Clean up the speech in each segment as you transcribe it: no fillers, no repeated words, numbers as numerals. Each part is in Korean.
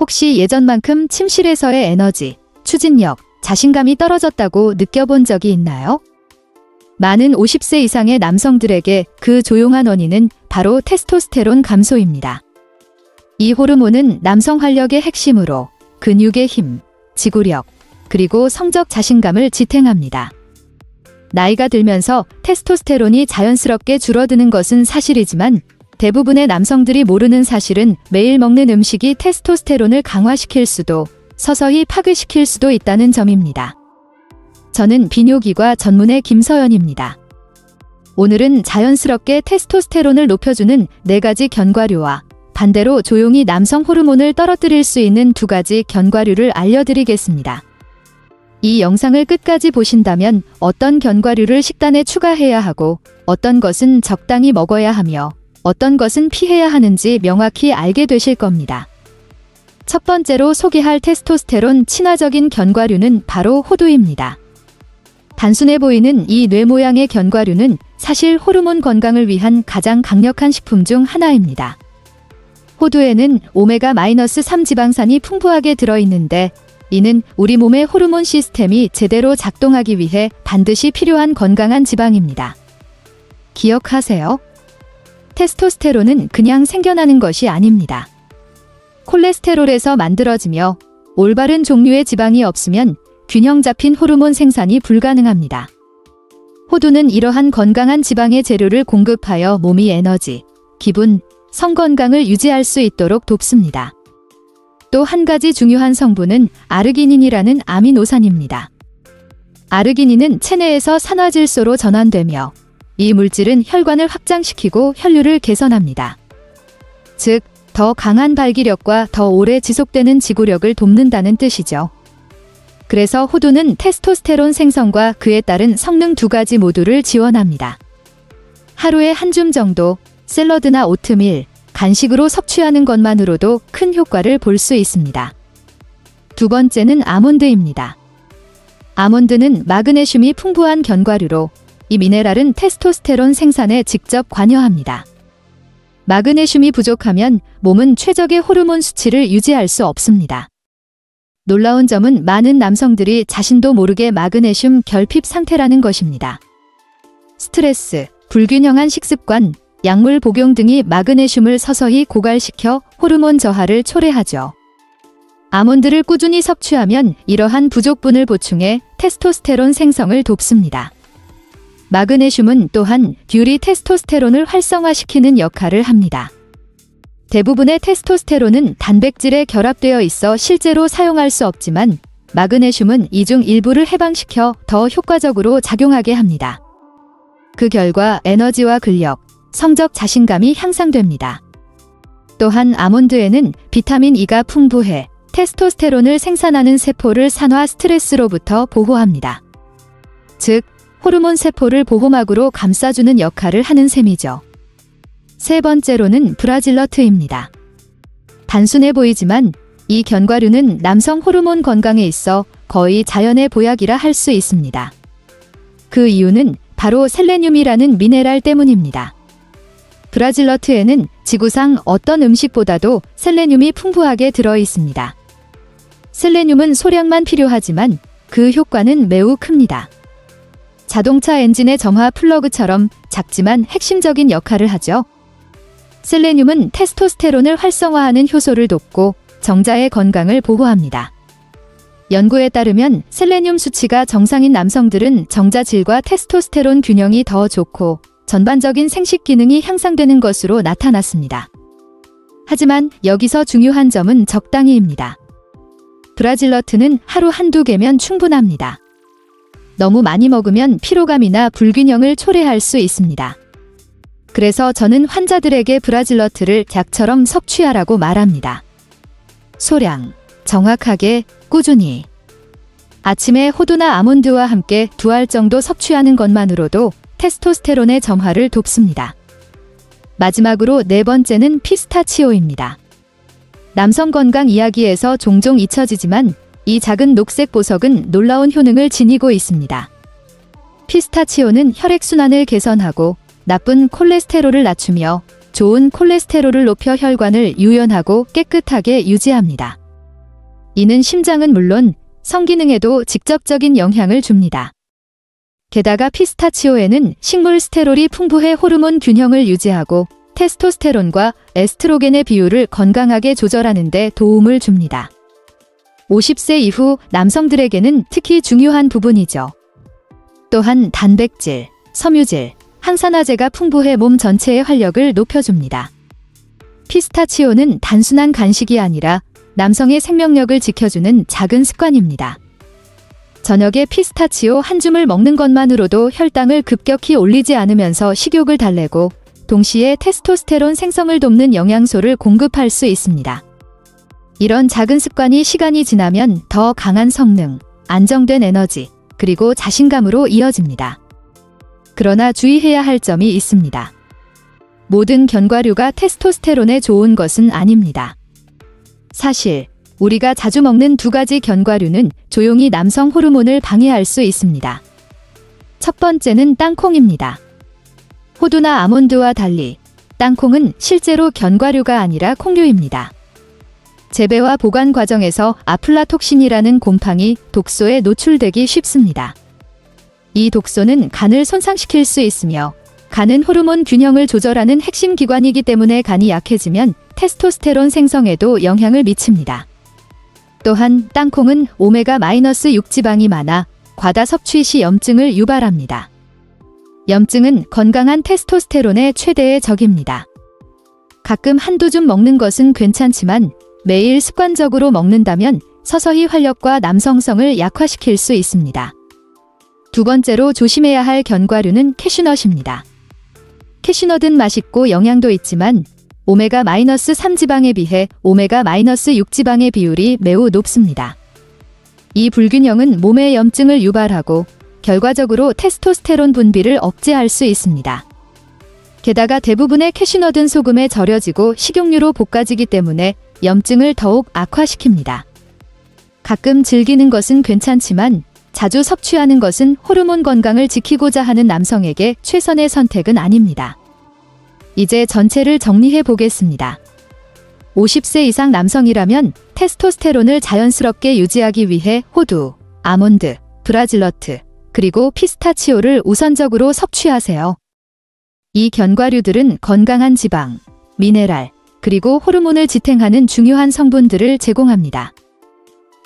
혹시 예전만큼 침실에서의 에너지, 추진력, 자신감이 떨어졌다고 느껴본 적이 있나요? 많은 50세 이상의 남성들에게 그 조용한 원인은 바로 테스토스테론 감소입니다. 이 호르몬은 남성 활력의 핵심으로 근육의 힘, 지구력, 그리고 성적 자신감을 지탱합니다. 나이가 들면서 테스토스테론이 자연스럽게 줄어드는 것은 사실이지만 대부분의 남성들이 모르는 사실은 매일 먹는 음식이 테스토스테론을 강화시킬 수도 서서히 파괴시킬 수도 있다는 점입니다. 저는 비뇨기과 전문의 김서연입니다. 오늘은 자연스럽게 테스토스테론을 높여주는 4가지 견과류와 반대로 조용히 남성 호르몬을 떨어뜨릴 수 있는 2가지 견과류를 알려드리겠습니다. 이 영상을 끝까지 보신다면 어떤 견과류를 식단에 추가해야 하고 어떤 것은 적당히 먹어야 하며 어떤 것은 피해야 하는지 명확히 알게 되실 겁니다. 첫 번째로 소개할 테스토스테론 친화적인 견과류는 바로 호두입니다. 단순해 보이는 이 뇌 모양의 견과류는 사실 호르몬 건강을 위한 가장 강력한 식품 중 하나입니다. 호두에는 오메가-3 지방산이 풍부하게 들어있는데 이는 우리 몸의 호르몬 시스템이 제대로 작동하기 위해 반드시 필요한 건강한 지방입니다. 기억하세요. 테스토스테론은 그냥 생겨나는 것이 아닙니다. 콜레스테롤에서 만들어지며 올바른 종류의 지방이 없으면 균형 잡힌 호르몬 생산이 불가능합니다. 호두는 이러한 건강한 지방의 재료를 공급하여 몸이 에너지, 기분, 성 건강을 유지할 수 있도록 돕습니다. 또 한 가지 중요한 성분은 아르기닌이라는 아미노산입니다. 아르기닌은 체내에서 산화질소로 전환되며 이 물질은 혈관을 확장시키고 혈류를 개선합니다. 즉, 더 강한 발기력과 더 오래 지속되는 지구력을 돕는다는 뜻이죠. 그래서 호두는 테스토스테론 생성과 그에 따른 성능 2가지 모두를 지원합니다. 하루에 한 줌 정도 샐러드나 오트밀, 간식으로 섭취하는 것만으로도 큰 효과를 볼 수 있습니다. 2번째는 아몬드입니다. 아몬드는 마그네슘이 풍부한 견과류로 이 미네랄은 테스토스테론 생산에 직접 관여합니다. 마그네슘이 부족하면 몸은 최적의 호르몬 수치를 유지할 수 없습니다. 놀라운 점은 많은 남성들이 자신도 모르게 마그네슘 결핍 상태라는 것입니다. 스트레스, 불균형한 식습관, 약물 복용 등이 마그네슘을 서서히 고갈시켜 호르몬 저하를 초래하죠. 아몬드를 꾸준히 섭취하면 이러한 부족분을 보충해 테스토스테론 생성을 돕습니다. 마그네슘은 또한 듀리 테스토스테론을 활성화시키는 역할을 합니다. 대부분의 테스토스테론은 단백질에 결합되어 있어 실제로 사용할 수 없지만 마그네슘은 이 중 일부를 해방시켜 더 효과적으로 작용하게 합니다. 그 결과 에너지와 근력, 성적 자신감이 향상됩니다. 또한 아몬드에는 비타민 E가 풍부해 테스토스테론을 생산하는 세포를 산화 스트레스로부터 보호합니다. 즉, 호르몬 세포를 보호막으로 감싸주는 역할을 하는 셈이죠. 3번째로는 브라질너트입니다. 단순해 보이지만 이 견과류는 남성 호르몬 건강에 있어 거의 자연의 보약이라 할 수 있습니다. 그 이유는 바로 셀레늄이라는 미네랄 때문입니다. 브라질너트에는 지구상 어떤 음식보다도 셀레늄이 풍부하게 들어 있습니다. 셀레늄은 소량만 필요하지만 그 효과는 매우 큽니다. 자동차 엔진의 정화 플러그처럼 작지만 핵심적인 역할을 하죠. 셀레늄은 테스토스테론을 활성화하는 효소를 돕고 정자의 건강을 보호합니다. 연구에 따르면 셀레늄 수치가 정상인 남성들은 정자 질과 테스토스테론 균형이 더 좋고 전반적인 생식 기능이 향상되는 것으로 나타났습니다. 하지만 여기서 중요한 점은 적당히입니다. 브라질너트는 하루 한두 개면 충분합니다. 너무 많이 먹으면 피로감이나 불균형을 초래할 수 있습니다. 그래서 저는 환자들에게 브라질너트를 약처럼 섭취하라고 말합니다. 소량, 정확하게, 꾸준히. 아침에 호두나 아몬드와 함께 2알 정도 섭취하는 것만으로도 테스토스테론의 점화를 돕습니다. 마지막으로 4번째는 피스타치오입니다. 남성 건강 이야기에서 종종 잊혀지지만 이 작은 녹색 보석은 놀라운 효능을 지니고 있습니다. 피스타치오는 혈액순환을 개선하고 나쁜 콜레스테롤을 낮추며 좋은 콜레스테롤을 높여 혈관을 유연하고 깨끗하게 유지합니다. 이는 심장은 물론 성기능에도 직접적인 영향을 줍니다. 게다가 피스타치오에는 식물 스테롤이 풍부해 호르몬 균형을 유지하고 테스토스테론과 에스트로겐의 비율을 건강하게 조절하는 데 도움을 줍니다. 50세 이후 남성들에게는 특히 중요한 부분이죠. 또한 단백질, 섬유질, 항산화제가 풍부해 몸 전체의 활력을 높여줍니다. 피스타치오는 단순한 간식이 아니라 남성의 생명력을 지켜주는 작은 습관입니다. 저녁에 피스타치오 한 줌을 먹는 것만으로도 혈당을 급격히 올리지 않으면서 식욕을 달래고 동시에 테스토스테론 생성을 돕는 영양소를 공급할 수 있습니다. 이런 작은 습관이 시간이 지나면 더 강한 성능, 안정된 에너지, 그리고 자신감으로 이어집니다. 그러나 주의해야 할 점이 있습니다. 모든 견과류가 테스토스테론에 좋은 것은 아닙니다. 사실 우리가 자주 먹는 두 가지 견과류는 조용히 남성 호르몬을 방해할 수 있습니다. 첫 번째는 땅콩입니다. 호두나 아몬드와 달리 땅콩은 실제로 견과류가 아니라 콩류입니다. 재배와 보관 과정에서 아플라톡신이라는 곰팡이, 독소에 노출되기 쉽습니다. 이 독소는 간을 손상시킬 수 있으며 간은 호르몬 균형을 조절하는 핵심 기관이기 때문에 간이 약해지면 테스토스테론 생성에도 영향을 미칩니다. 또한 땅콩은 오메가-6 지방이 많아 과다 섭취 시 염증을 유발합니다. 염증은 건강한 테스토스테론의 최대의 적입니다. 가끔 한두 줌 먹는 것은 괜찮지만 매일 습관적으로 먹는다면 서서히 활력과 남성성을 약화시킬 수 있습니다. 두 번째로 조심해야 할 견과류는 캐슈넛입니다. 캐슈넛은 맛있고 영양도 있지만 오메가-3 지방에 비해 오메가-6 지방의 비율이 매우 높습니다. 이 불균형은 몸의 염증을 유발하고 결과적으로 테스토스테론 분비를 억제할 수 있습니다. 게다가 대부분의 캐슈넛은 소금에 절여지고 식용유로 볶아지기 때문에 염증을 더욱 악화시킵니다. 가끔 즐기는 것은 괜찮지만 자주 섭취하는 것은 호르몬 건강을 지키고자 하는 남성에게 최선의 선택은 아닙니다. 이제 전체를 정리해 보겠습니다. 50세 이상 남성이라면 테스토스테론을 자연스럽게 유지하기 위해 호두, 아몬드, 브라질너트, 그리고 피스타치오를 우선적으로 섭취하세요. 이 견과류들은 건강한 지방, 미네랄, 그리고 호르몬을 지탱하는 중요한 성분들을 제공합니다.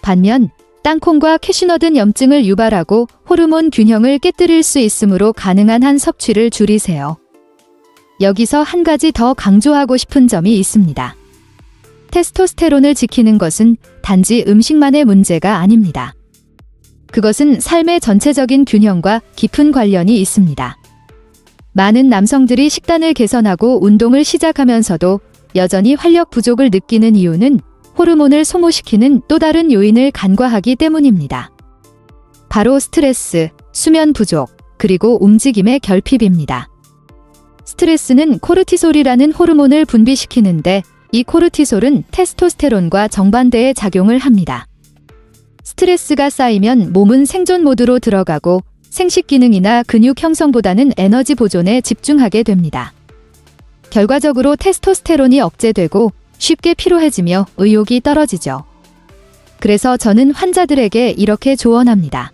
반면 땅콩과 캐슈넛은 염증을 유발하고 호르몬 균형을 깨뜨릴 수 있으므로 가능한 한 섭취를 줄이세요. 여기서 한 가지 더 강조하고 싶은 점이 있습니다. 테스토스테론을 지키는 것은 단지 음식만의 문제가 아닙니다. 그것은 삶의 전체적인 균형과 깊은 관련이 있습니다. 많은 남성들이 식단을 개선하고 운동을 시작하면서도 여전히 활력 부족을 느끼는 이유는 호르몬을 소모시키는 또 다른 요인을 간과하기 때문입니다. 바로 스트레스, 수면 부족, 그리고 움직임의 결핍입니다. 스트레스는 코르티솔이라는 호르몬을 분비시키는데 이 코르티솔은 테스토스테론과 정반대의 작용을 합니다. 스트레스가 쌓이면 몸은 생존 모드로 들어가고 생식 기능이나 근육 형성보다는 에너지 보존에 집중하게 됩니다. 결과적으로 테스토스테론이 억제되고 쉽게 피로해지며 의욕이 떨어지죠. 그래서 저는 환자들에게 이렇게 조언합니다.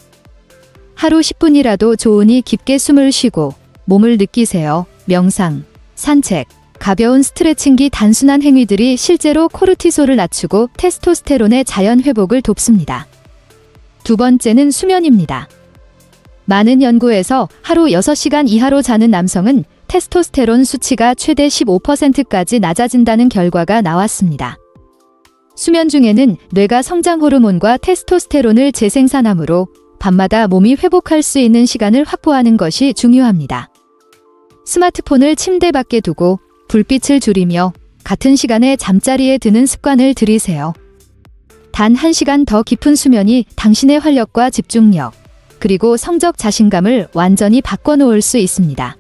하루 10분이라도 좋으니 깊게 숨을 쉬고 몸을 느끼세요. 명상, 산책, 가벼운 스트레칭기 단순한 행위들이 실제로 코르티솔을 낮추고 테스토스테론의 자연 회복을 돕습니다. 두 번째는 수면입니다. 많은 연구에서 하루 6시간 이하로 자는 남성은 테스토스테론 수치가 최대 15%까지 낮아진다는 결과가 나왔습니다. 수면 중에는 뇌가 성장 호르몬과 테스토스테론을 재생산하므로 밤마다 몸이 회복할 수 있는 시간을 확보하는 것이 중요합니다. 스마트폰을 침대 밖에 두고 불빛을 줄이며 같은 시간에 잠자리에 드는 습관을 들이세요. 단 1시간 더 깊은 수면이 당신의 활력과 집중력, 그리고 성적 자신감을 완전히 바꿔놓을 수 있습니다.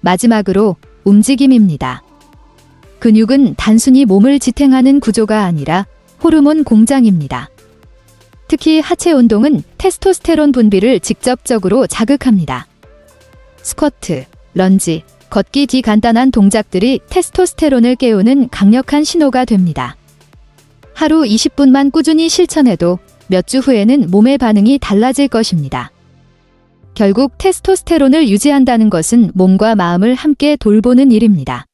마지막으로 움직임입니다. 근육은 단순히 몸을 지탱하는 구조가 아니라 호르몬 공장입니다. 특히 하체 운동은 테스토스테론 분비를 직접적으로 자극합니다. 스쿼트, 런지, 걷기 뒤 간단한 동작들이 테스토스테론을 깨우는 강력한 신호가 됩니다. 하루 20분만 꾸준히 실천해도 몇 주 후에는 몸의 반응이 달라질 것입니다. 결국 테스토스테론을 유지한다는 것은 몸과 마음을 함께 돌보는 일입니다.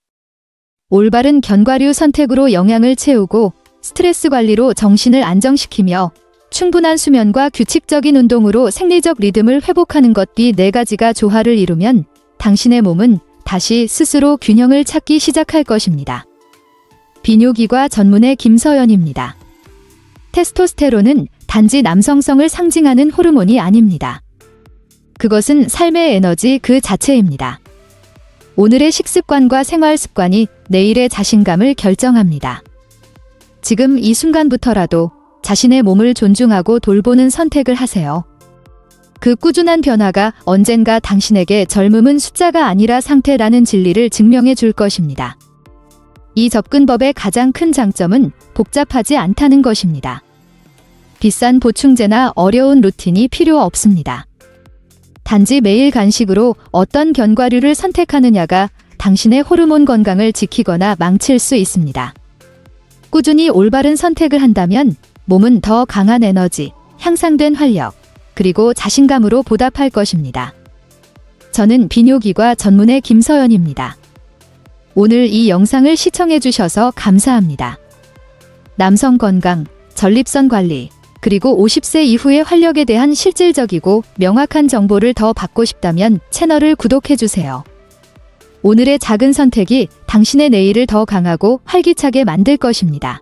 올바른 견과류 선택으로 영양을 채우고 스트레스 관리로 정신을 안정시키며 충분한 수면과 규칙적인 운동으로 생리적 리듬을 회복하는 것, 이 4가지가 조화를 이루면 당신의 몸은 다시 스스로 균형을 찾기 시작할 것입니다. 비뇨기과 전문의 김서연입니다. 테스토스테론은 단지 남성성을 상징하는 호르몬이 아닙니다. 그것은 삶의 에너지 그 자체입니다. 오늘의 식습관과 생활 습관이 내일의 자신감을 결정합니다. 지금 이 순간부터라도 자신의 몸을 존중하고 돌보는 선택을 하세요. 그 꾸준한 변화가 언젠가 당신에게 젊음은 숫자가 아니라 상태라는 진리를 증명해 줄 것입니다. 이 접근법의 가장 큰 장점은 복잡하지 않다는 것입니다. 비싼 보충제나 어려운 루틴이 필요 없습니다. 단지 매일 간식으로 어떤 견과류를 선택하느냐가 당신의 호르몬 건강을 지키거나 망칠 수 있습니다. 꾸준히 올바른 선택을 한다면 몸은 더 강한 에너지, 향상된 활력, 그리고 자신감으로 보답할 것입니다. 저는 비뇨기과 전문의 김서연입니다. 오늘 이 영상을 시청해 주셔서 감사합니다. 남성 건강, 전립선 관리, 그리고 50세 이후의 활력에 대한 실질적이고 명확한 정보를 더 받고 싶다면 채널을 구독해 주세요. 오늘의 작은 선택이 당신의 내일을 더 강하고 활기차게 만들 것입니다.